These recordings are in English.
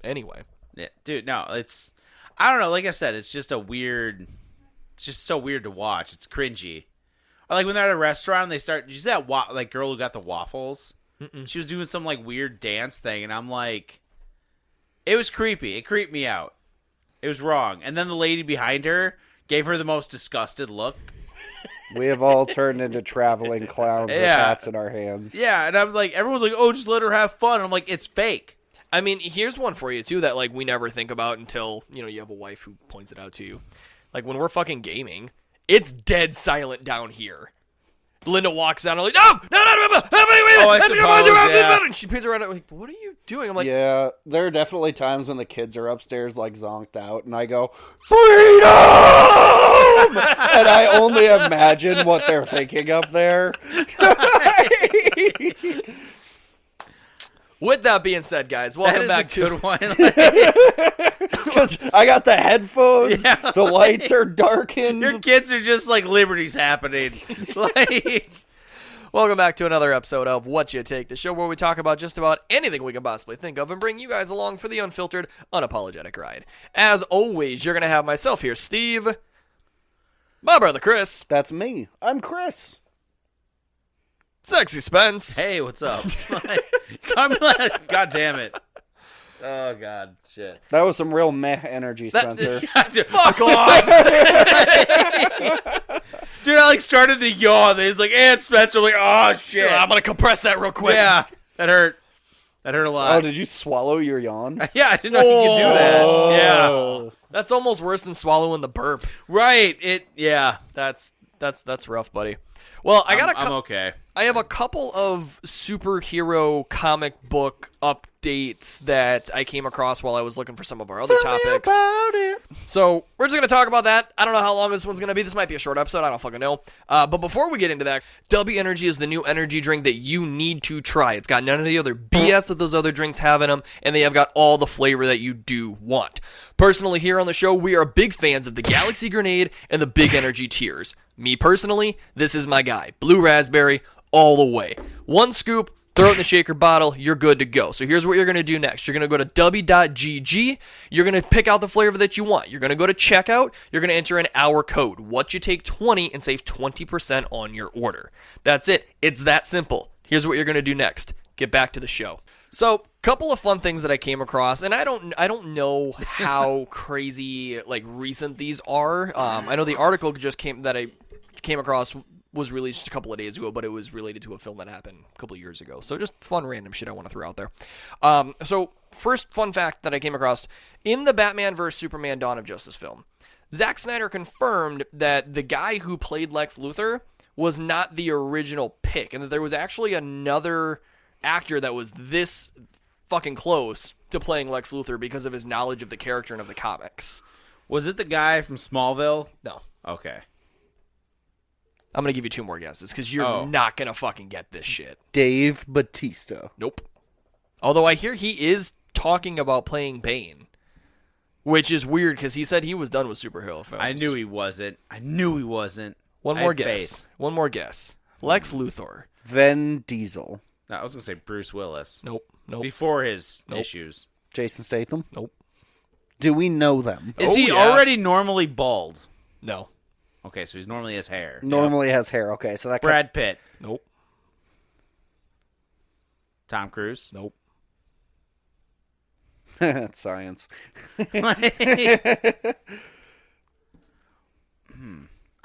anyway. Yeah, dude, no, I don't know. Like I said, it's just so weird to watch. It's cringy. Or like when they're at a restaurant and they start, did you see that like girl who got the waffles? Mm-mm. She was doing some like weird dance thing, and I'm like, it was creepy. It creeped me out. It was wrong. And then the lady behind her gave her the most disgusted look. We have all turned into traveling clowns with hats in our hands. Yeah, and I'm like, everyone's like, oh, just let her have fun. And I'm like, it's fake. I mean, here's one for you, too, that, like, we never think about until, you have a wife who points it out to you. Like, when we're fucking gaming, it's dead silent down here. Linda walks out and I'm like, no, I suppose, yeah. And she pins around and like, what are you doing? I'm like, yeah, there are definitely times when the kids are upstairs, like, zonked out, and I go, freedom! And I only imagine what they're thinking up there. With that being said, guys, welcome back to good one. Because I got the headphones, the lights are darkened. Your kids are just like Liberty's happening. Like, welcome back to another episode of What You Take, the show where we talk about just about anything we can possibly think of and bring you guys along for the unfiltered, unapologetic ride. As always, you're going to have myself here, Steve, my brother Chris. That's me. I'm Sexy Spence. Hey, what's up? God damn it. Oh, God. Shit. That was some real meh energy, Spencer. Fuck off! Dude, I started to yawn. Then he's like, and Spencer. I'm like, oh, shit. I'm going to compress that real quick. Yeah, that hurt. That hurt a lot. Oh, did you swallow your yawn? Yeah, I didn't know you could do that. Yeah. That's almost worse than swallowing the burp. Right. That's rough, buddy. Well, I'm okay. I have a couple of superhero comic book updates that I came across while I was looking for some of our other topics. So we're just going to talk about that. I don't know how long this one's going to be. This might be a short episode. I don't fucking know. But before we get into that, W Energy is the new energy drink that you need to try. It's got none of the other BS that those other drinks have in them, and they have got all the flavor that you do want. Personally, here on the show, we are big fans of the Galaxy Grenade and the Big Energy Tears. Me personally, this is my guy. Blue raspberry, all the way. One scoop, throw it in the shaker bottle, you're good to go. So here's what you're going to do next. You're going to go to w.gg. You're going to pick out the flavor that you want. You're going to go to checkout. You're going to enter in our code, What You Take 20, and save 20% on your order. That's it. It's that simple. Here's what you're going to do next. Get back to the show. So, couple of fun things that I came across, and I don't know how crazy recent these are. I know the article that I came across was released a couple of days ago, but it was related to a film that happened a couple of years ago. So just fun random shit I want to throw out there. So first fun fact that I came across, in the Batman vs. Superman Dawn of Justice film, Zack Snyder confirmed that the guy who played Lex Luthor was not the original pick, and that there was actually another actor that was this fucking close to playing Lex Luthor because of his knowledge of the character and of the comics. Was it the guy from Smallville? No. Okay. I'm going to give you two more guesses because you're not going to fucking get this shit. Dave Bautista. Nope. Although I hear he is talking about playing Bane, which is weird because he said he was done with superhero films. I knew he wasn't. One more guess. One more guess. Lex Luthor. Vin Diesel. No, I was going to say Bruce Willis. Nope. Before his issues. Jason Statham. Nope. Do we know them? Is he already normally bald? No. Okay, so he normally has hair. Normally has hair. Okay, so that Brad Pitt. Nope. Tom Cruise. Nope. That's science. I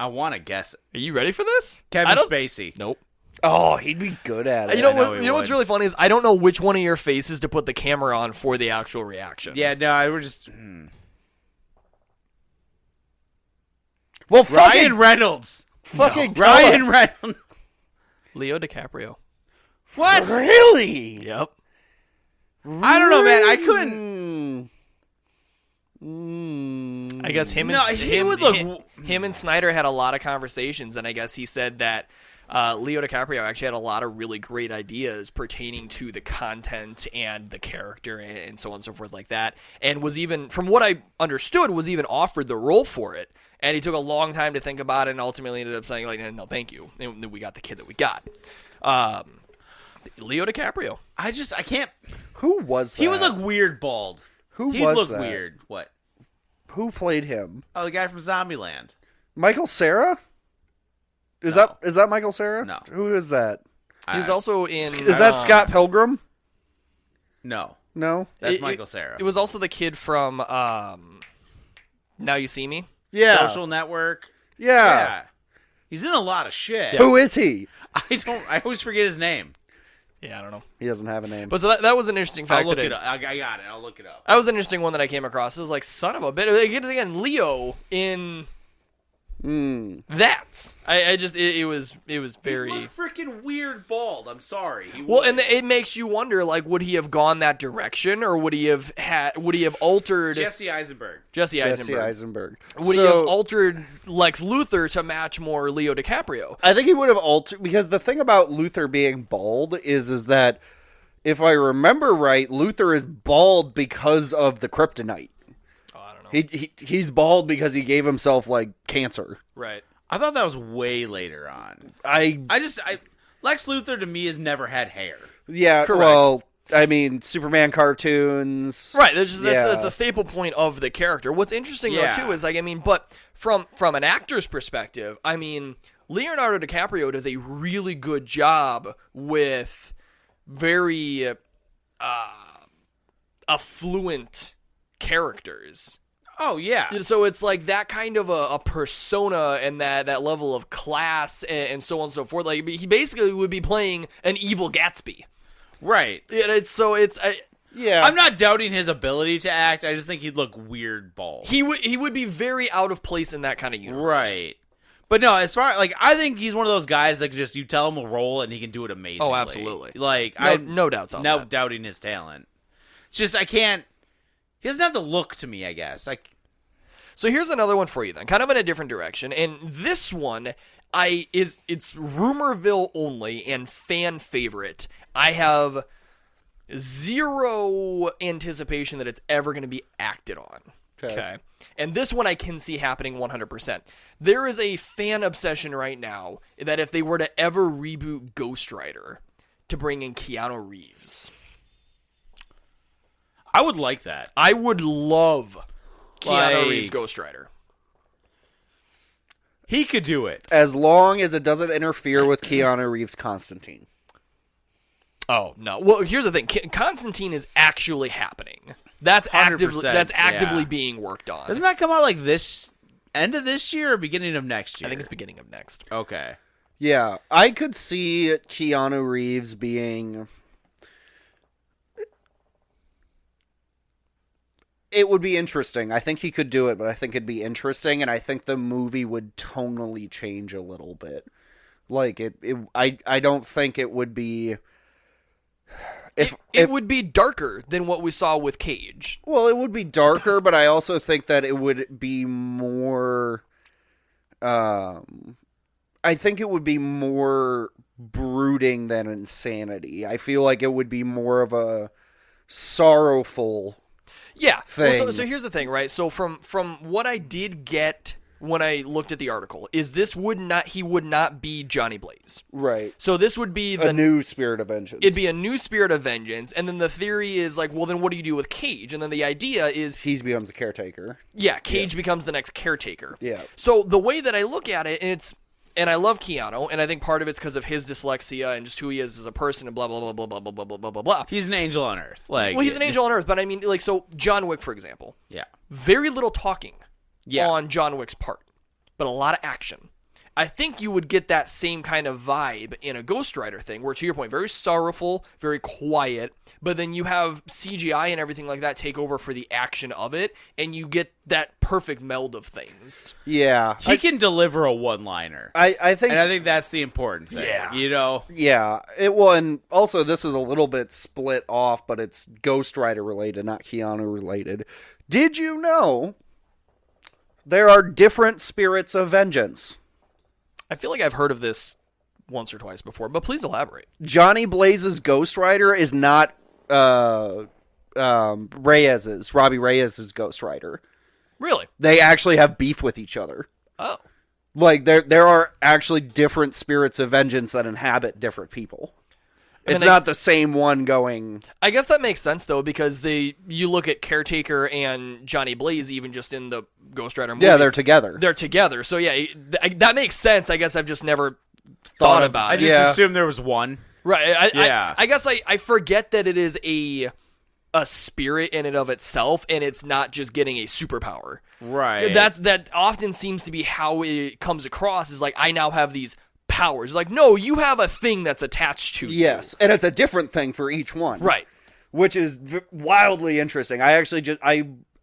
want to guess. Are you ready for this? Kevin Spacey. Nope. Oh, he'd be good at it. You know what's really funny is I don't know which one of your faces to put the camera on for the actual reaction. Yeah, no, I were just... Well, Ryan Reynolds. Fucking Ryan Reynolds. Leo DiCaprio. What? Really? Yep. I don't know, man. I couldn't. I guess him and Snyder had a lot of conversations, and I guess he said that Leo DiCaprio actually had a lot of really great ideas pertaining to the content and the character and so on and so forth like that, and was even, from what I understood, was even offered the role for it. And he took a long time to think about it and ultimately ended up saying, no, thank you. And we got the kid that we got. Leo DiCaprio. I can't. Who was that? He would look weird bald. Who He'd was look that? weird. What? Who played him? Oh, the guy from Zombieland. Michael Cera? Is No. that Michael Cera? No. Who is that? He's also in. Is that Scott Pilgrim? No. No. That's Michael Cera. It was also the kid from Now You See Me. Yeah. Social Network. Yeah. He's in a lot of shit. Who is he? I always forget his name. Yeah, I don't know. He doesn't have a name. But so that was an interesting fact. I'll look that it up. I got it. I'll look it up. That was an interesting one that I came across. It was like, son of a bitch. Again, Leo in that. It was very. He looked freaking weird bald. I'm sorry. Well, and it makes you wonder, like, would he have gone that direction, or would he have altered Jesse Eisenberg. Jesse Jesse Eisenberg? Eisenberg. Would he have altered Lex Luthor to match more Leo DiCaprio? I think he would have altered, because the thing about Luthor being bald is that, if I remember right, Luthor is bald because of the kryptonite. Oh, I don't know. He's bald because he gave himself, like, cancer. Right. I thought that was way later on. Lex Luthor to me has never had hair. Yeah, Correct. well, I mean, Superman cartoons. Right, that's a staple point of the character. What's interesting though too is, like, I mean, but from an actor's perspective, I mean, Leonardo DiCaprio does a really good job with very affluent characters. Oh yeah. So it's like that kind of a persona and that level of class and so on and so forth. Like, he basically would be playing an evil Gatsby. Right. Yeah. I'm not doubting his ability to act. I just think he'd look weird bald. He would be very out of place in that kind of universe. Right. But no, as far like I think he's one of those guys that just you tell him a role and he can do it amazingly. Oh, absolutely. Like No doubts on no that. doubting his talent. It's just I can't. He doesn't have the look to me. I guess. So here's another one for you then, kind of in a different direction. And this one it's Rumorville only and fan favorite. I have zero anticipation that it's ever going to be acted on. Okay. And this one I can see happening 100%. There is a fan obsession right now that if they were to ever reboot Ghost Rider, to bring in Keanu Reeves. I would like that. I would love Keanu Like- Reeves Ghost Rider. He could do it. As long as it doesn't interfere with Keanu Reeves' Constantine. Oh, no. Well, here's the thing. Constantine is actually happening. That's 100%, actively yeah. being worked on. Doesn't that come out like this end of this year or beginning of next year? I think it's beginning of next. Okay. Yeah, I could see Keanu Reeves being... It would be interesting. I think he could do it, but I think it'd be interesting, and I think the movie would tonally change a little bit. Like, I don't think it would be... It would be darker than what we saw with Cage. Well, it would be darker, but I also think that it would be more... I think it would be more brooding than insanity. I feel like it would be more of a sorrowful... Yeah. thing. Well, so here's the thing, right? So from what I did get when I looked at the article is he would not be Johnny Blaze. Right. So this would be A new Spirit of Vengeance. it'd be a new Spirit of Vengeance, and then the theory is like, well, then what do you do with Cage? And then the idea is, He becomes a caretaker. yeah, Cage becomes the next caretaker. Yeah. So the way that I look at it, and I love Keanu, and I think part of it's because of his dyslexia and just who he is as a person and blah blah blah blah blah blah blah blah blah blah blah. He's an angel on earth. Like, Well, he's an angel on earth, but I mean, like, so John Wick, for example, Yeah. very little talking Yeah. on John Wick's part, but a lot of action. I think you would get that same kind of vibe in a Ghost Rider thing, where, to your point, very sorrowful, very quiet, but then you have CGI and everything like that take over for the action of it, and you get that perfect meld of things. Yeah. He can deliver a one-liner. I think... And I think that's the important thing. Yeah. You know? Yeah. And also this is a little bit split off, but it's Ghost Rider related, not Keanu related. Did you know there are different spirits of vengeance? I feel like I've heard of this once or twice before, but please elaborate. Johnny Blaze's Ghost Rider is not Robbie Reyes's Ghost Rider. Really? They actually have beef with each other. Oh. Like, there are actually different spirits of vengeance that inhabit different people. It's not the same one going. I guess that makes sense though, because you look at Caretaker and Johnny Blaze, even just in the Ghost Rider movie. Yeah, they're together. They're together. So yeah, that makes sense. I guess I've just never thought about I it. just assumed there was one. Right. Yeah. I guess I forget that it is a spirit in and of itself, and it's not just getting a superpower. Right. That often seems to be how it comes across, is like, I now have these powers. Like, no, you have a thing that's attached to you. Yes, and it's a different thing for each one. Right. Which is wildly interesting. I actually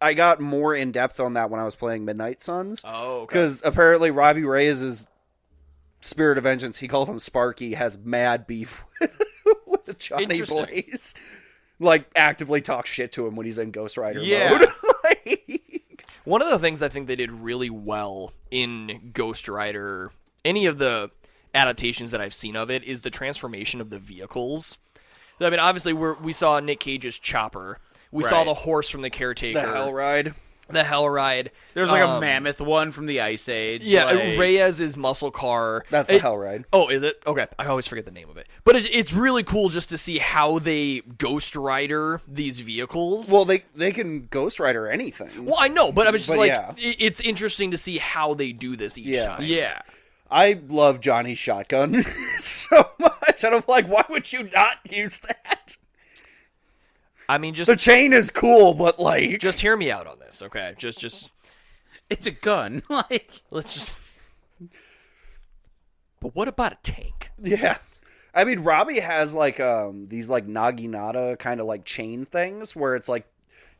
I got more in depth on that when I was playing Midnight Suns. Oh, okay. Because apparently Robbie Reyes' Spirit of Vengeance, he called him Sparky, has mad beef with Johnny Blaze. Like, actively talks shit to him when he's in Ghost Rider mode. One of the things I think they did really well in Ghost Rider, any of the adaptations that I've seen of it, is the transformation of the vehicles. I mean, obviously, we saw Nick Cage's chopper. We saw the horse from the Caretaker. The Hell Ride. The Hell Ride. There's like a mammoth one from the Ice Age. Yeah, like... Reyes' muscle car. That's the Hell Ride. Oh, is it? Okay, I always forget the name of it. But it's really cool just to see how they Ghost Rider these vehicles. Well, they can Ghost Rider anything. Well, I know, but I was just like, yeah. It's interesting to see how they do this each time. Yeah. I love Johnny's shotgun so much, and I'm like, why would you not use that? I mean, the chain is cool, but like, just hear me out on this, okay? Just it's a gun. Like, let's just. But what about a tank? Yeah, I mean, Robbie has like these like naginata kind of like chain things where it's like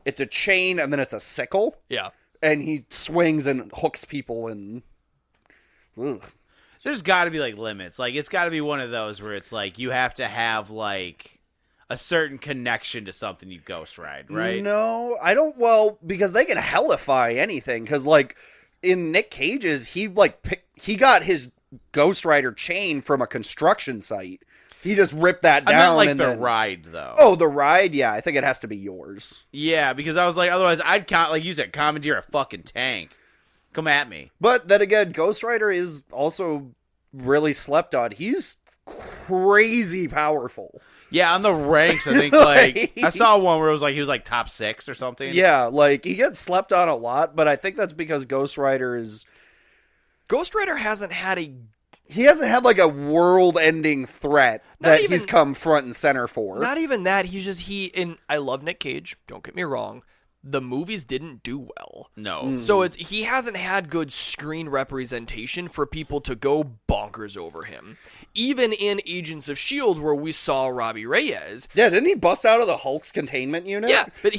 it's a chain and then it's a sickle. Yeah, and he swings and hooks people and. Ugh. There's got to be like limits. Like, it's got to be one of those where it's like you have to have like a certain connection to something you Ghost Ride, right? No, I don't. Well, because they can hellify anything. Because like in Nick Cage's, he got his Ghost Rider chain from a construction site. He just ripped that down. I meant like and the ride though. Oh, the ride. Yeah, I think it has to be yours. Yeah, because I was like, otherwise I'd like you said, commandeer a fucking tank. Come at me. But then again, Ghost Rider is also really slept on. He's crazy powerful. Yeah, on the ranks, I think like I saw one where it was like he was like top 6 or something. Yeah, like he gets slept on a lot, but I think that's because Ghost Rider hasn't had a. He hasn't had like a world-ending threat that he's come front and center for. Not even that. And I love Nick Cage. Don't get me wrong. The movies didn't do well. No. So he hasn't had good screen representation for people to go bonkers over him. Even in Agents of S.H.I.E.L.D., where we saw Robbie Reyes. Yeah, didn't he bust out of the Hulk's containment unit? Yeah, but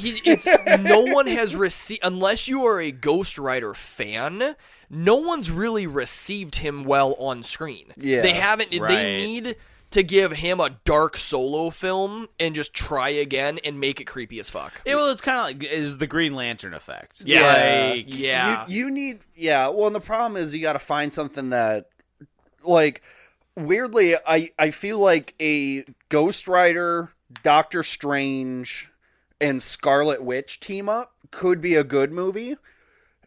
no one has received, unless you are a Ghost Rider fan, no one's really received him well on screen. Yeah. They haven't, right. They need to give him a dark solo film and just try again and make it creepy as fuck. Well, it's kind of like is the Green Lantern effect. Yeah. Like, yeah. You need, yeah. Well, and the problem is you got to find something that, like, weirdly, I feel like a Ghost Rider, Doctor Strange, and Scarlet Witch team up could be a good movie.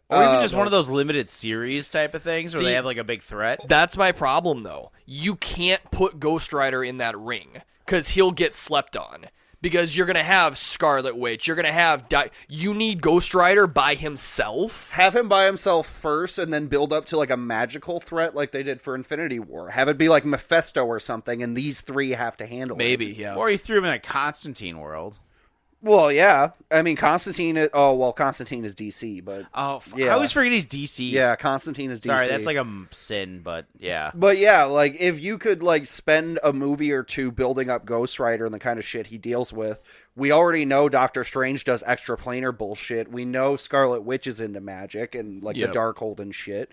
Or even just one of those limited series type of things where they have like a big threat. That's my problem, though. You can't put Ghost Rider in that ring because he'll get slept on. Because you're going to have Scarlet Witch. You're going to have... you need Ghost Rider by himself. Have him by himself first and then build up to like a magical threat like they did for Infinity War. Have it be like Mephisto or something and these three have to handle it. Maybe, yeah. Or he threw him in a Constantine world. Well, yeah. I mean, Constantine is DC, but... yeah. I always forget he's DC. Yeah, Constantine is DC. Sorry, that's like a sin, but yeah. But yeah, like, if you could, like, spend a movie or two building up Ghost Rider and the kind of shit he deals with, we already know Doctor Strange does extraplanar bullshit. We know Scarlet Witch is into magic and, like, the Darkhold and shit.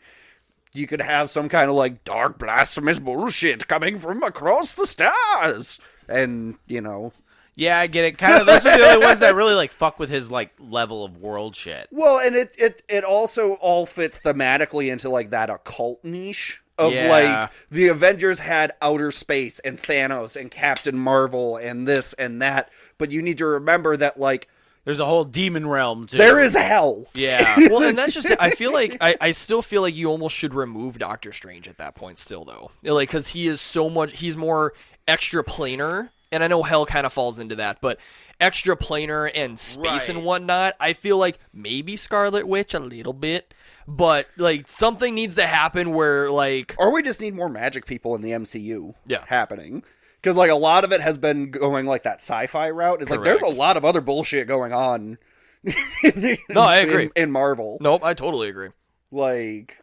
You could have some kind of, like, dark blasphemous bullshit coming from across the stars. And, you know... Yeah, I get it. Kind of, those are the only ones that really like fuck with his like level of world shit. Well, and it also all fits thematically into like that occult niche of like the Avengers had outer space and Thanos and Captain Marvel and this and that, but you need to remember that like there's a whole demon realm too. There is hell. Yeah. Well, and that's just I feel like I still feel like you almost should remove Doctor Strange at that point still though. Like cuz he is so much he's more extra planar. and I know Hell kind of falls into that, but extraplanar and space and whatnot, I feel like maybe Scarlet Witch a little bit, but like something needs to happen where like, or we just need more magic people in the MCU Yeah. happening. Because like a lot of it has been going like that sci-fi route. It's like there's a lot of other bullshit going on. No, I agree. In Marvel. Nope, I totally agree. Like,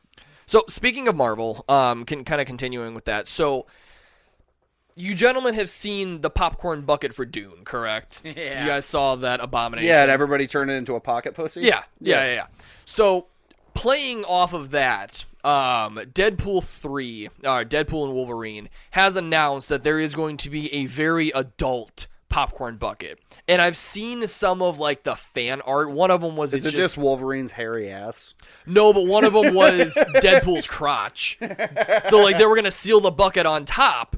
so speaking of Marvel, continuing with that. So you gentlemen have seen the popcorn bucket for Dune, correct? Yeah. You guys saw that abomination. yeah, and everybody turned it into a pocket pussy. Yeah. So playing off of that, Deadpool 3, Deadpool and Wolverine, has announced that there is going to be a very adult popcorn bucket. And I've seen some of like the fan art. One of them was Is it just Wolverine's hairy ass? No, but one of them was Deadpool's crotch. So like they were gonna seal the bucket on top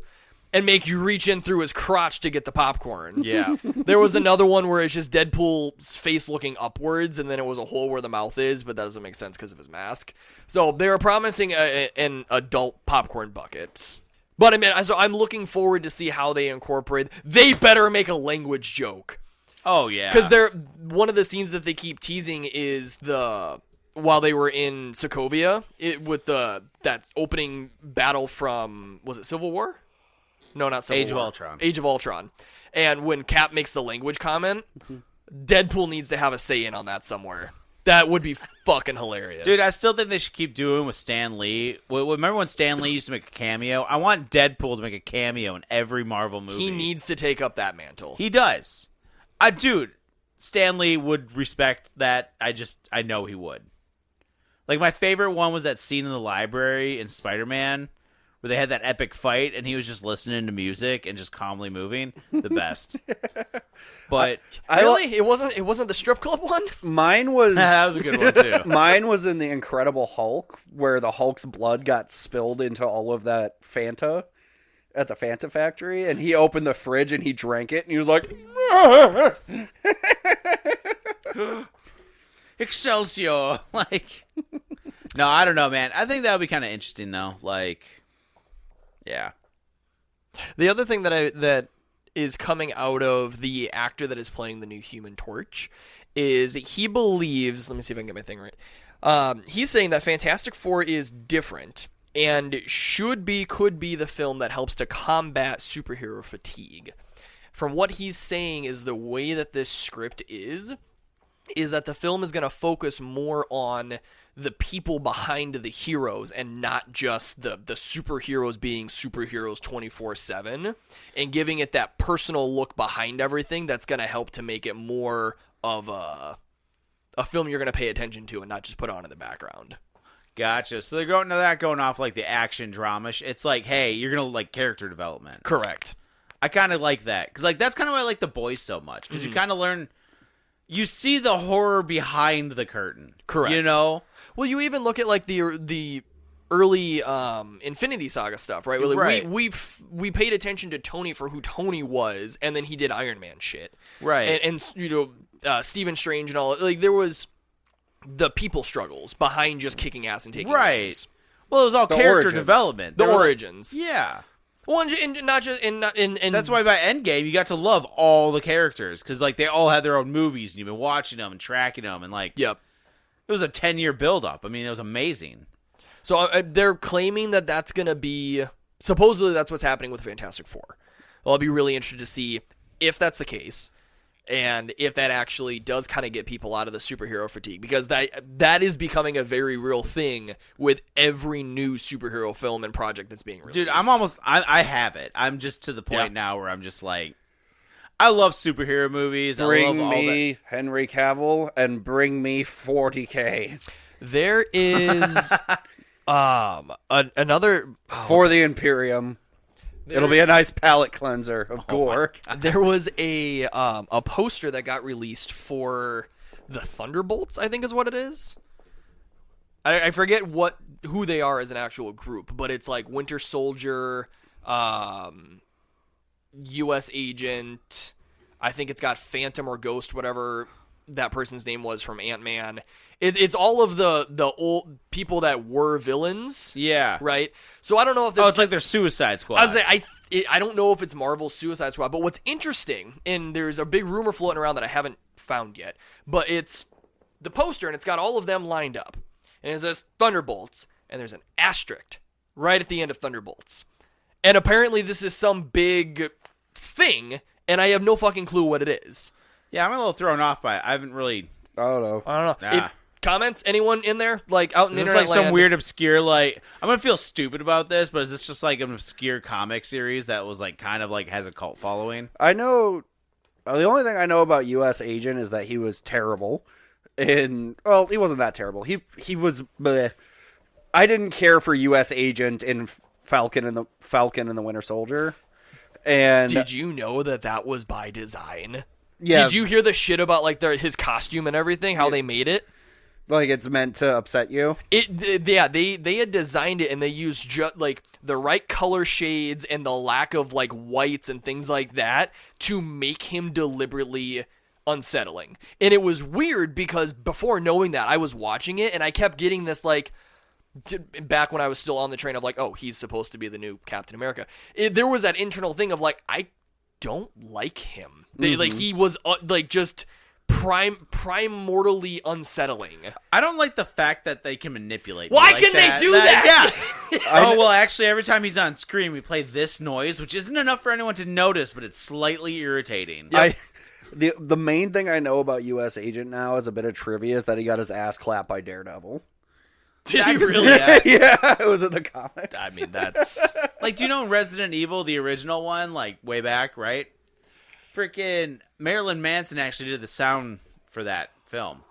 and make you reach in through his crotch to get the popcorn. Yeah. There was another one where it's just Deadpool's face looking upwards, and then it was a hole where the mouth is, but that doesn't make sense because of his mask. So they were promising an adult popcorn bucket. But I mean, so I'm looking forward to see how they incorporate. They better make a language joke. Oh, yeah. Because one of the scenes that they keep teasing is while they were in Sokovia, with that opening battle from, was it Civil War? No, not Civil War. Age of Ultron. Age of Ultron. And when Cap makes the language comment, Deadpool needs to have a say in on that somewhere. That would be fucking hilarious. Dude, I still think they should keep doing with Stan Lee. Remember when Stan Lee used to make a cameo? I want Deadpool to make a cameo in every Marvel movie. He needs to take up that mantle. He does. Dude, Stan Lee would respect that. I know he would. Like, my favorite one was that scene in the library in Spider-Man where they had that epic fight and he was just listening to music and just calmly moving. The best. But really? It wasn't the strip club one? Mine was that was a good one too. Mine was in the Incredible Hulk, where the Hulk's blood got spilled into all of that Fanta at the Fanta factory, and he opened the fridge and he drank it, and he was like, Excelsior. Like, no, I don't know, man. I think that would be kind of interesting though. Like, yeah. The other thing that is coming out of the actor that is playing the new Human Torch is he believes, let me see if I can get my thing right. He's saying that Fantastic Four is different and could be the film that helps to combat superhero fatigue. From what he's saying is the way that this script is that the film is going to focus more on the people behind the heroes and not just the superheroes being superheroes 24/7, and giving it that personal look behind everything that's going to help to make it more of a film you're going to pay attention to and not just put on in the background. Gotcha. So they're going off like the action drama. It's like, hey, you're going to like character development. Correct. I kind of like that. Because like, that's kind of why I like The Boys so much. Because you kind of learn, you see the horror behind the curtain. Correct. You know? Well, you even look at like the early Infinity Saga stuff, right? Like, right. We paid attention to Tony for who Tony was, and then he did Iron Man shit, Right? And you know, Stephen Strange and all. Like there was the people struggles behind just kicking ass and taking names. Well, it was all The character origins. development. The They were like- origins. yeah. Well, and not just and That's why by Endgame you got to love all the characters because like they all had their own movies and you've been watching them and tracking them and like Yep. it was a 10-year build up. I mean, it was amazing. So they're claiming that that's going to be supposedly that's what's happening with Fantastic Four. Well, I'll be really interested to see if that's the case and if that actually does kind of get people out of the superhero fatigue, because that is becoming a very real thing with every new superhero film and project that's being released. Dude, I have it. I'm just to the point now where I'm just like, I love superhero movies. I bring love all me Henry Cavill and bring me 40K There is another for the Imperium. It'll be a nice palate cleanser of gore. There was a poster that got released for the Thunderbolts, I think is what it is. I forget who they are as an actual group, but it's like Winter Soldier, U.S. Agent. I think it's got Phantom or Ghost, whatever that person's name was from Ant-Man. It's all of the old people that were villains. Yeah. Right? So I don't know if Oh, it's like their Suicide Squad. I was like, I don't know if it's Marvel's Suicide Squad, but what's interesting, and there's a big rumor floating around that I haven't found yet, but it's the poster, and it's got all of them lined up. And it says Thunderbolts, and there's an asterisk right at the end of Thunderbolts. And apparently this is some big thing, and I have no fucking clue what it is. Yeah, I'm a little thrown off by it. I haven't really... I don't know. Nah. Comments? Anyone in there? Like, out in Is this internet like some land? weird, obscure, like... I'm going to feel stupid about this, but is this just like an obscure comic series that was like kind of like has a cult following? I know. The only thing I know about U.S. Agent is that he was terrible. Well, he wasn't that terrible. He was. Bleh. I didn't care for U.S. Agent in Falcon and the Winter Soldier. And Did you know that was by design? Yeah. Did you hear the shit about like his costume and everything? How they made it? like it's meant to upset you? Yeah, they had designed it and they used just like the right color shades and the lack of like whites and things like that to make him deliberately unsettling. And it was weird because before knowing that, I was watching it and I kept getting this like, back when I was still on the train of like, oh, he's supposed to be the new Captain America. There was that internal thing of like, I don't like him. Like he was like just primordially unsettling. I don't like the fact that they can manipulate. Why like can they do that? Yeah. Oh well, actually, every time he's on screen, we play this noise, which isn't enough for anyone to notice, but it's slightly irritating. Yep. The main thing I know about U.S. Agent now as a bit of trivia is that he got his ass clapped by Daredevil. Did I he can really? see that. Yeah, it was in the comics. I mean, that's Like, do you know in Resident Evil, the original one, like way back, right? Freaking Marilyn Manson actually did the sound for that film.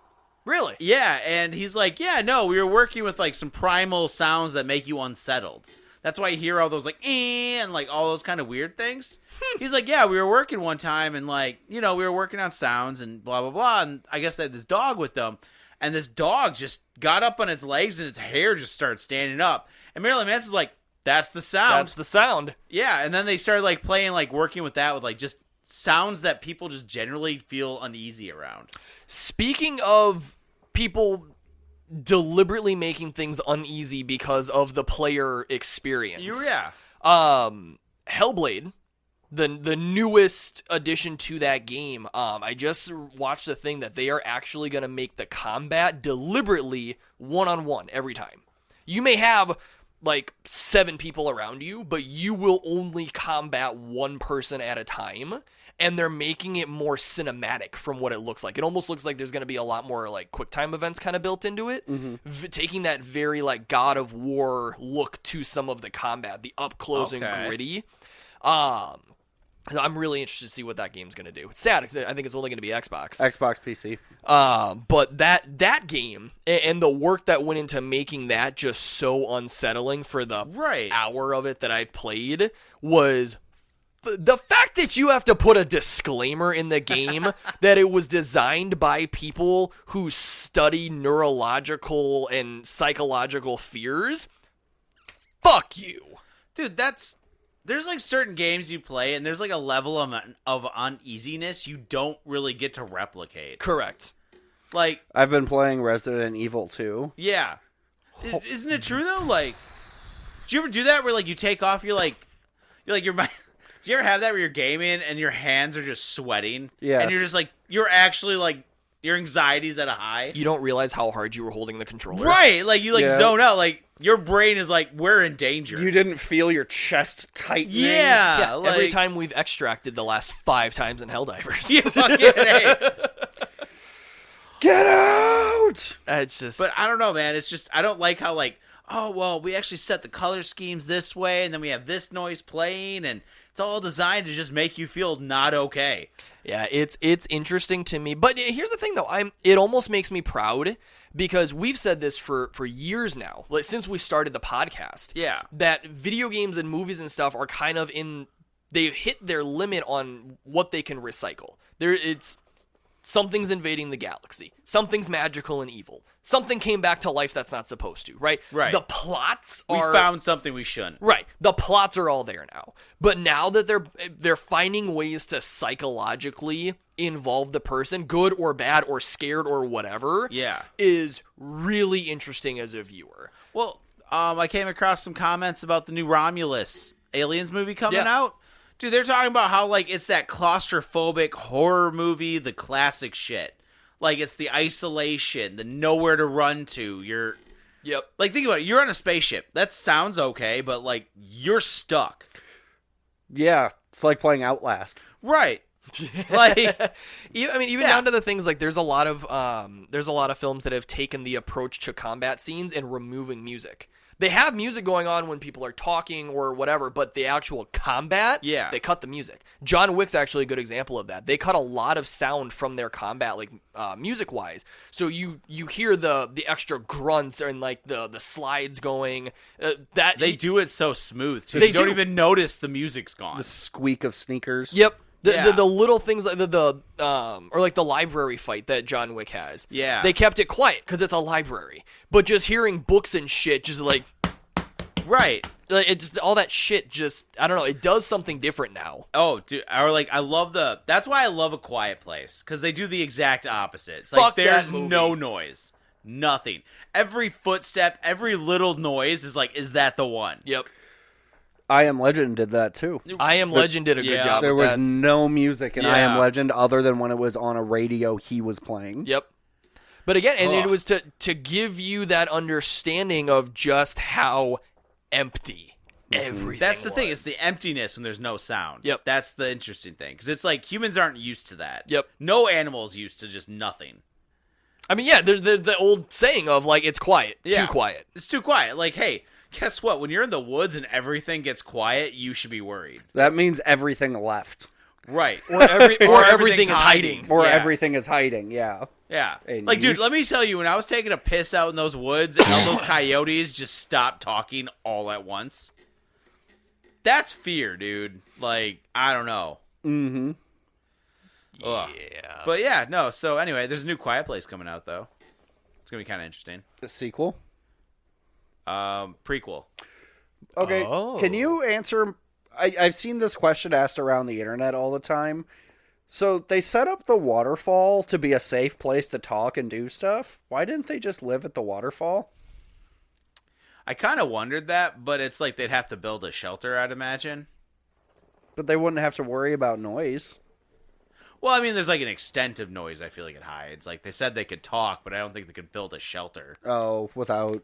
really. Yeah, and he's like, yeah, no, we were working with like some primal sounds that make you unsettled. That's why you hear all those like, and like all those kind of weird things. He's like, yeah, we were working one time and like, you know, we were working on sounds and blah, blah, blah. And I guess they had this dog with them. And this dog just got up on its legs and its hair just started standing up. And Marilyn Manson's like, that's the sound. That's the sound. Yeah, and then they started like playing, like working with that with like just sounds that people just generally feel uneasy around. Speaking of people deliberately making things uneasy because of the player experience. Yeah. Hellblade, the newest addition to that game, I just watched a thing that they are actually going to make the combat deliberately one-on-one every time. You may have like 7 people around you, but you will only combat one person at a time, and they're making it more cinematic from what it looks like. It almost looks like there's going to be a lot more like quick time events kind of built into it, taking that very like God of War look to some of the combat, the up close and gritty. I'm really interested to see what that game's going to do. It's sad because I think it's only going to be Xbox. Xbox PC. But that game and the work that went into making that just so unsettling for the hour of it that I've played was the fact that you have to put a disclaimer in the game that it was designed by people who study neurological and psychological fears. Fuck you. Dude, there's like certain games you play and there's like a level of uneasiness you don't really get to replicate. Correct. Like, I've been playing Resident Evil 2. Yeah. Isn't it true though? Like, do you ever do that where like you take off your mind? Do you ever have that where you're gaming and your hands are just sweating? Yes. And you're just like, you're actually like, your anxiety's at a high? You don't realize how hard you were holding the controller. Right. Like, you like zone out. Like, your brain is like, we're in danger. You didn't feel your chest tightening? Yeah. Yeah, every time we've extracted the last 5 times in Helldivers. You fucking A. Get out! It's just... But I don't know, man. It's just, I don't like how like, oh, well, we actually set the color schemes this way, and then we have this noise playing, and it's all designed to just make you feel not okay. Yeah, it's interesting to me. But here's the thing, though. It almost makes me proud because we've said this for years now, like since we started the podcast. Yeah. That video games and movies and stuff are kind of they've hit their limit on what they can recycle. Something's invading the galaxy. Something's magical and evil. Something came back to life that's not supposed to, right? Right. The plots We are... found something we shouldn't. Right. The plots are all there now. But now that they're finding ways to psychologically involve the person, good or bad or scared or whatever, is really interesting as a viewer. Well, I came across some comments about the new Romulus Aliens movie coming Yeah. out. Dude, they're talking about how, like, it's that claustrophobic horror movie, the classic shit. Like, it's the isolation, the nowhere to run to. You're, Yep. like, think about it. You're on a spaceship. That sounds okay, but, like, you're stuck. Yeah, it's like playing Outlast. Right. Like, Even Yeah. down to the things like there's a lot of films that have taken the approach to combat scenes and removing music. They have music going on when people are talking or whatever, but the actual combat, Yeah. they cut the music. John Wick's actually a good example of that. They cut a lot of sound from their combat, like music wise. So you hear the extra grunts and like the slides going. That they do it so smooth, too. They You don't do. even notice the music's gone. The squeak of sneakers. Yep. Yeah. The little things like or like the library fight that John Wick has. Yeah. They kept it quiet because it's a library. But just hearing books and shit, just like Right. it just all that shit, just I don't know. It does something different now. Oh, dude, or like I love that's why I love A Quiet Place, because they do the exact opposite. It's like Fuck that there's movie. no noise, nothing. Every footstep, every little noise is like, is that the one? Yep. I Am Legend did that too. I Am Legend did a good Yeah. job. There with was that. no music in I Am Yeah. Legend other than when it was on a radio he was playing. Yep. But again, and it Ugh. was to give you that understanding of just how empty everything. That's the thing. It's was. the emptiness when there's no sound. Yep. That's the interesting thing, because it's like humans aren't used to that. Yep. No animal's used to just nothing. I mean, yeah, there's the old saying of like it's quiet, Yeah. too quiet. It's too quiet. Like, hey, guess what? When you're in the woods and everything gets quiet, you should be worried. That means everything left. Right. Or everything everything's is hiding. Or Yeah. everything is hiding, yeah. Yeah. And Like, you- dude, let me tell you, when I was taking a piss out in those woods and all those coyotes just stopped talking all at once, that's fear, dude. Like, I don't know. Mm-hmm. Ugh. Yeah. But yeah, no. So anyway, there's a new Quiet Place coming out, though. It's going to be kind of interesting. A sequel? Prequel. Okay, Oh. can you answer... I've seen this question asked around the internet all the time. So they set up the waterfall to be a safe place to talk and do stuff. Why didn't they just live at the waterfall? I kind of wondered that, but it's like they'd have to build a shelter, I'd imagine. But they wouldn't have to worry about noise. Well, I mean, there's like an extent of noise I feel like it hides. Like, they said they could talk, but I don't think they could build a shelter. Oh, without...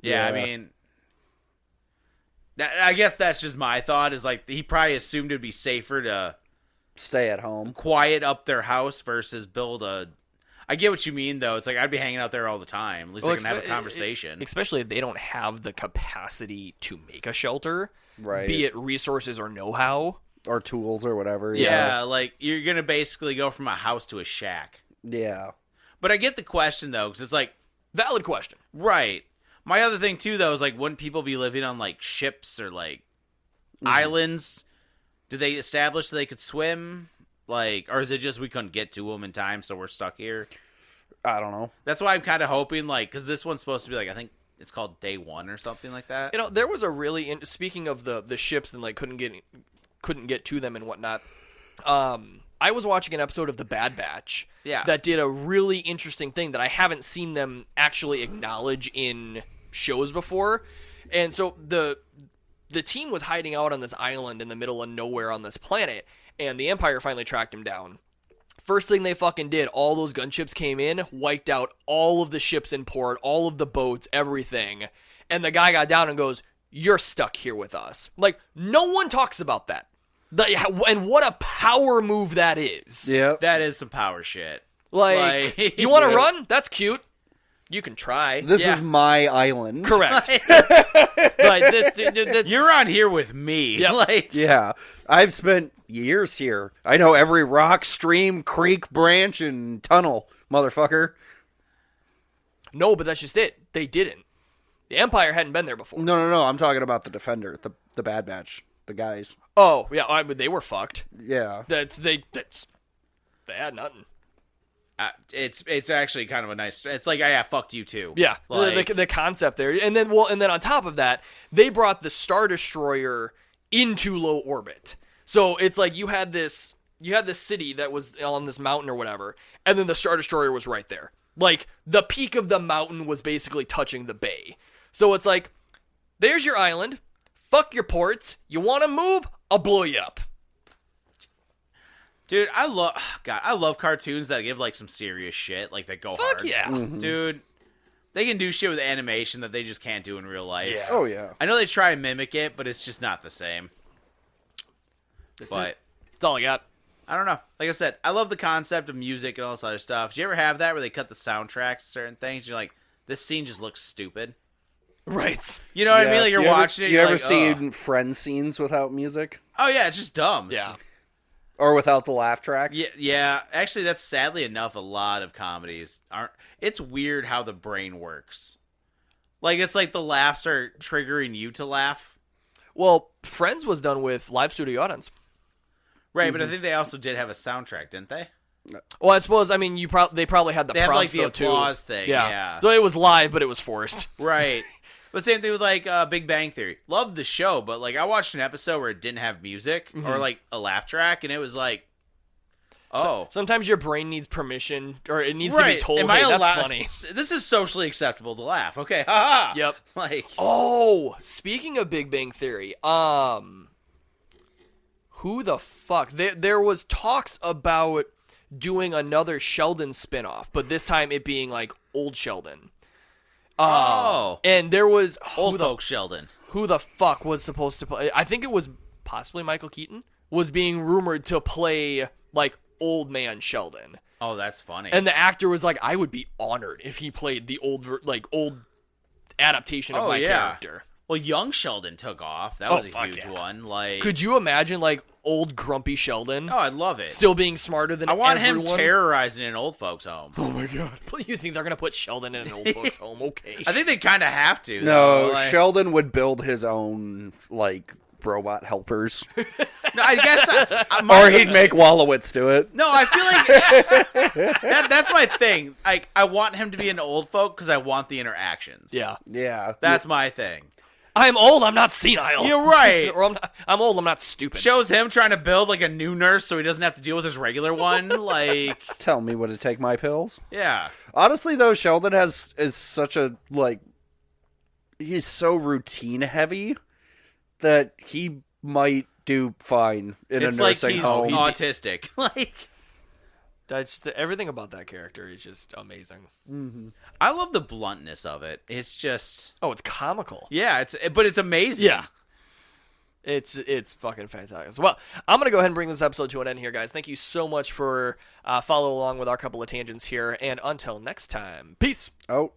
Yeah, I mean... I guess that's just my thought, is like, he probably assumed it'd be safer to Stay at home. quiet up their house versus build a... I get what you mean, though. It's like, I'd be hanging out there all the time. At least I can have a conversation. Especially if they don't have the capacity to make a shelter, Right. be it resources or know-how. Or tools or whatever. Yeah, like, you're going to basically go from a house to a shack. Yeah. But I get the question, though, because it's like, Valid question. right. My other thing, too, though, is like, wouldn't people be living on, like, ships or, like, islands? Did they establish they could swim? Like, or is it just we couldn't get to them in time, so we're stuck here? I don't know. That's why I'm kind of hoping, like, because this one's supposed to be, like, I think it's called Day One or something like that. You know, there was a really speaking of the ships and like couldn't get to them and whatnot. I was watching an episode of The Bad Batch Yeah. that did a really interesting thing that I haven't seen them actually acknowledge in shows before. And so the team was hiding out on this island in the middle of nowhere on this planet, and the Empire finally tracked him down. First thing they fucking did, all those gunships came in, wiped out all of the ships in port, all of the boats, everything. And the guy got down and goes, "You're stuck here with us." Like, no one talks about that. And what a power move that is. Yep. That is some power shit. Like you want to run? That's cute. You can try. This Yeah. is my island. Correct. Like this, that's, You're on here with me. Yep. Like, Yeah. I've spent years here. I know every rock, stream, creek, branch, and tunnel, motherfucker. No, but that's just it. They didn't. The Empire hadn't been there before. No. I'm talking about the Defender, the Bad Batch, the guys. Oh, yeah, I mean, they were fucked. Yeah. They had nothing. it's actually kind of a nice. It's like, yeah, fucked you too. Yeah, Like, the concept there, and then on top of that, they brought the Star Destroyer into low orbit. So it's like you had this city that was on this mountain or whatever, and then the Star Destroyer was right there. Like the peak of the mountain was basically touching the bay. So it's like, there's your island. Fuck your ports. You want to move? I'll blow you up. Dude, I love cartoons that give like some serious shit, like that go hard. Fuck yeah. Dude, they can do shit with animation that they just can't do in real life. Yeah. Oh yeah. I know they try and mimic it, but it's just not the same. That's all I got. I don't know. Like I said, I love the concept of music and all this other stuff. Do you ever have that where they cut the soundtracks to certain things? You're like, this scene just looks stupid. Right. You know what I mean? Like you're watching it. You You're ever like, seen Friends scenes without music oh yeah, it's just dumb. Yeah. or without the laugh track? Yeah. Actually, that's sadly enough. A lot of comedies aren't. It's weird how the brain works. Like it's like the laughs are triggering you to laugh. Well, Friends was done with live studio audience. Right, but I think they also did have a soundtrack, didn't they? Well, I suppose, I mean, they probably had the They have prompts, like the though, applause too. thing. Yeah. So it was live, but it was forced. Right. But same thing with like Big Bang Theory. Loved the show, but like I watched an episode where it didn't have music or like a laugh track, and it was like, oh. Sometimes your brain needs permission, or it needs to Right. be told, Am hey, I that's funny. This is socially acceptable to laugh. Okay. Ha ha. Yep. Like. Oh, speaking of Big Bang Theory, who the fuck? There was talks about doing another Sheldon spinoff, but this time it being like old Sheldon. And there was Old folks Sheldon. who the fuck was supposed to play? I think it was possibly Michael Keaton was being rumored to play like old man Sheldon. Oh, that's funny. And the actor was like, I would be honored if he played the old adaptation of my character. Well, young Sheldon took off. That was a fuck huge yeah. one. Like, Could you imagine like old grumpy Sheldon oh, I'd love it. still being smarter than I want everyone? him terrorizing an old folks' home. Oh my god! You think they're gonna put Sheldon in an old folks' home? Okay. I think they kind of have to. No, though. Like, Sheldon would build his own like robot helpers, no, I guess. or he'd make Wallowitz do it. No, I feel like that's my thing. Like, I want him to be an old folk because I want the interactions. Yeah. Yeah, That's my thing. I'm old. I'm not senile. You're right. Or I'm old. I'm not stupid. Shows him trying to build like a new nurse so he doesn't have to deal with his regular one. Like, tell me when to take my pills. yeah. Honestly, though, Sheldon is such a like he's so routine heavy that he might do fine in It's a like nursing he's home. autistic. Like, That's everything about that character is just amazing. I love the bluntness of it. It's just, Oh, it's comical. yeah, but it's amazing. Yeah. It's fucking fantastic. Well, I'm going to go ahead and bring this episode to an end here, guys. Thank you so much for following along with our couple of tangents here. And until next time, peace. Oh.